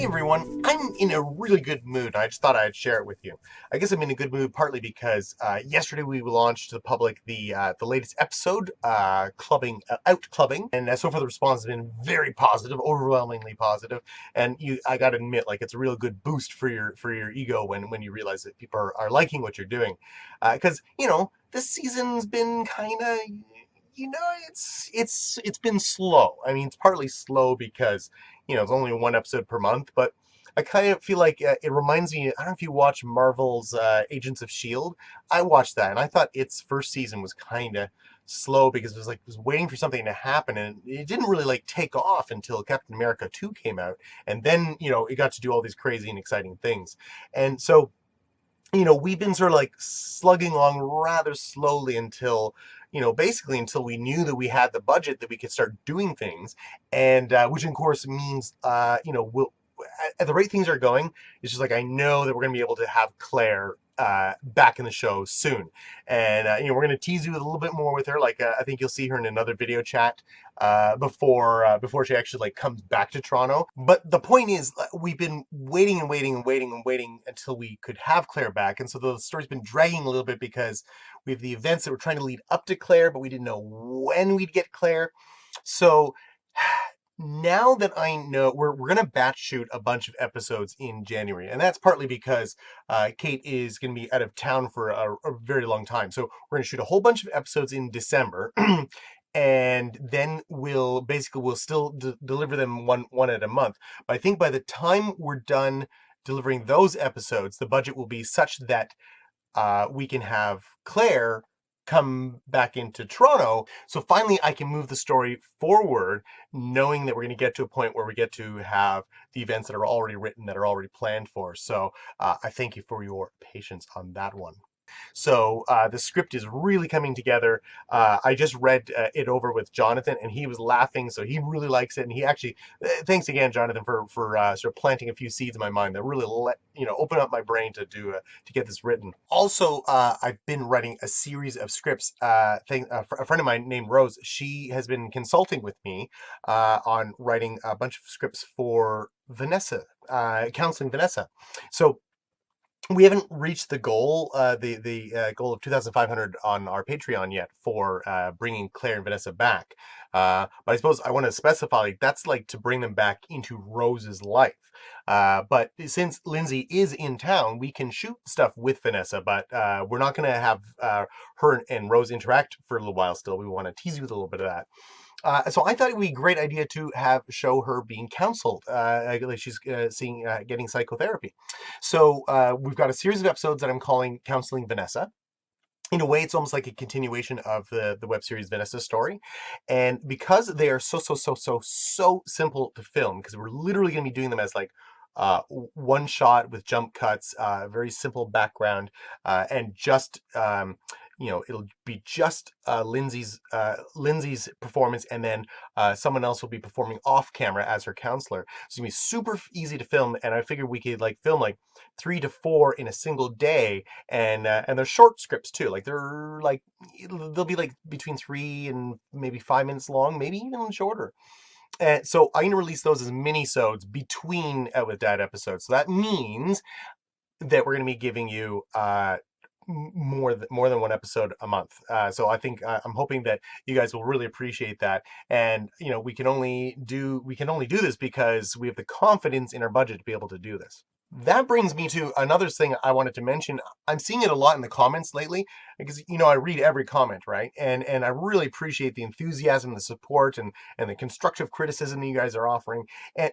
everyone, I'm in a really good mood. I just thought I'd share it with you. I guess I'm in a good mood partly because yesterday we launched to the public the latest episode, Out Clubbing, and so far the response has been very positive, overwhelmingly positive. And I got to admit, like, it's a real good boost for your ego when you realize that people are liking what you're doing, because this season's been kind of. It's been slow. I mean, it's partly slow because it's only one episode per month, but I kind of feel like it reminds me. I don't know if you watch Marvel's Agents of Shield. I watched that, and I thought its first season was kind of slow because it was waiting for something to happen, and it didn't really like take off until Captain America 2 came out, and then it got to do all these crazy and exciting things, and so we've been sort of like slugging along rather slowly until, basically until we knew that we had the budget that we could start doing things. And which, of course, means, we'll, at the rate things are going, it's just like I know that we're going to be able to have Claire back in the show soon. And, we're going to tease you a little bit more with her. Like, I think you'll see her in another video chat before she actually like comes back to Toronto. But the point is, we've been waiting and waiting and waiting and waiting until we could have Claire back. And so the story's been dragging a little bit because we have the events that were trying to lead up to Claire, but we didn't know when we'd get Claire. So now that I know, we're going to batch shoot a bunch of episodes in January. And that's partly because Kate is going to be out of town for a very long time. So we're going to shoot a whole bunch of episodes in December. And then we'll still deliver them one at a month. But I think by the time we're done delivering those episodes, the budget will be such that we can have Claire come back into Toronto. So finally I can move the story forward, knowing that we're going to get to a point where we get to have the events that are already written, that are already planned for. So I thank you for your patience on that one. So the script is really coming together. I just read it over with Jonathan, and he was laughing, so he really likes it. And he actually, thanks again, Jonathan, for sort of planting a few seeds in my mind that really open up my brain to get this written. Also, I've been writing a series of scripts. A friend of mine named Rose, she has been consulting with me on writing a bunch of scripts for Vanessa, counseling Vanessa. So we haven't reached the goal, the goal of 2,500 on our Patreon yet for bringing Claire and Vanessa back. But I suppose I want to specify that's like to bring them back into Rose's life. But since Lindsay is in town, we can shoot stuff with Vanessa, but we're not going to have her and Rose interact for a little while still. We want to tease you with a little bit of that. So I thought it would be a great idea to show her being counseled, like she's getting psychotherapy. So we've got a series of episodes that I'm calling Counseling Vanessa. In a way, it's almost like a continuation of the web series Vanessa story. And because they are so simple to film, because we're literally going to be doing them as like one shot with jump cuts, very simple background, and just it'll be just Lindsay's performance, and then someone else will be performing off camera as her counselor. So it's gonna be super easy to film, and I figured we could like film like 3 to 4 in a single day, and they're short scripts too. Like they'll be like between 3 and maybe 5 minutes long, maybe even shorter. And so I'm gonna release those as mini-sodes between Out with Dad episodes. So that means that we're gonna be giving you more than one episode a month. So I think I'm hoping that you guys will really appreciate that. And we can only do this because we have the confidence in our budget to be able to do this. That brings me to another thing I wanted to mention. I'm seeing it a lot in the comments lately because I read every comment, right? And I really appreciate the enthusiasm, the support, and the constructive criticism you guys are offering.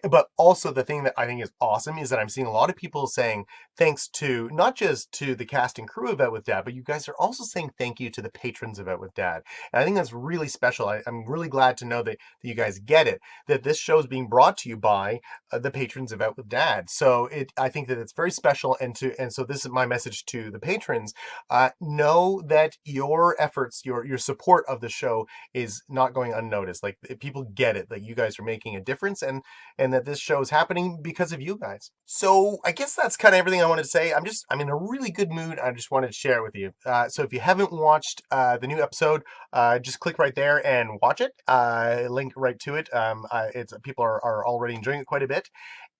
But also the thing that I think is awesome is that I'm seeing a lot of people saying thanks to not just to the cast and crew of Out with Dad, but you guys are also saying thank you to the patrons of Out with Dad. And I think that's really special. I'm really glad to know that you guys get it, that this show is being brought to you by the patrons of Out with Dad. So I think that it's very special, and so this is my message to the patrons. Know that your efforts, your support of the show is not going unnoticed. Like, people get it that you guys are making a difference, and that this show is happening because of you guys. So I guess that's kind of everything I wanted to say. I'm in a really good mood. I just wanted to share it with you. So if you haven't watched the new episode, just click right there and watch it. Link right to it. It's people are already enjoying it quite a bit.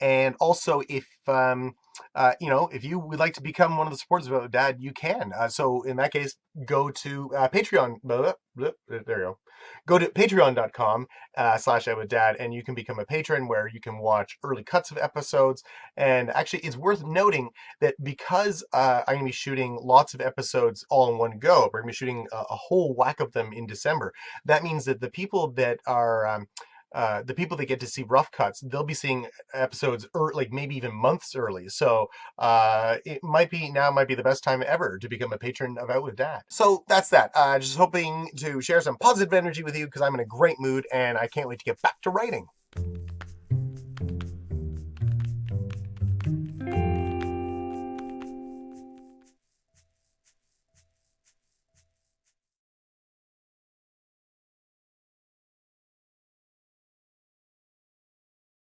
And also, if if you would like to become one of the supporters of Out with Dad, you can. So in that case, go to Patreon. There you go. Go to patreon.com /Out with Dad, and you can become a patron where you can watch early cuts of episodes. And actually, it's worth noting that because I'm going to be shooting lots of episodes all in one go, we're going to be shooting a whole whack of them in December. That means that the people that are the people that get to see rough cuts, they'll be seeing episodes like maybe even months early. So it might be the best time ever to become a patron of Out with Dad. So that's that. Just hoping to share some positive energy with you because I'm in a great mood and I can't wait to get back to writing.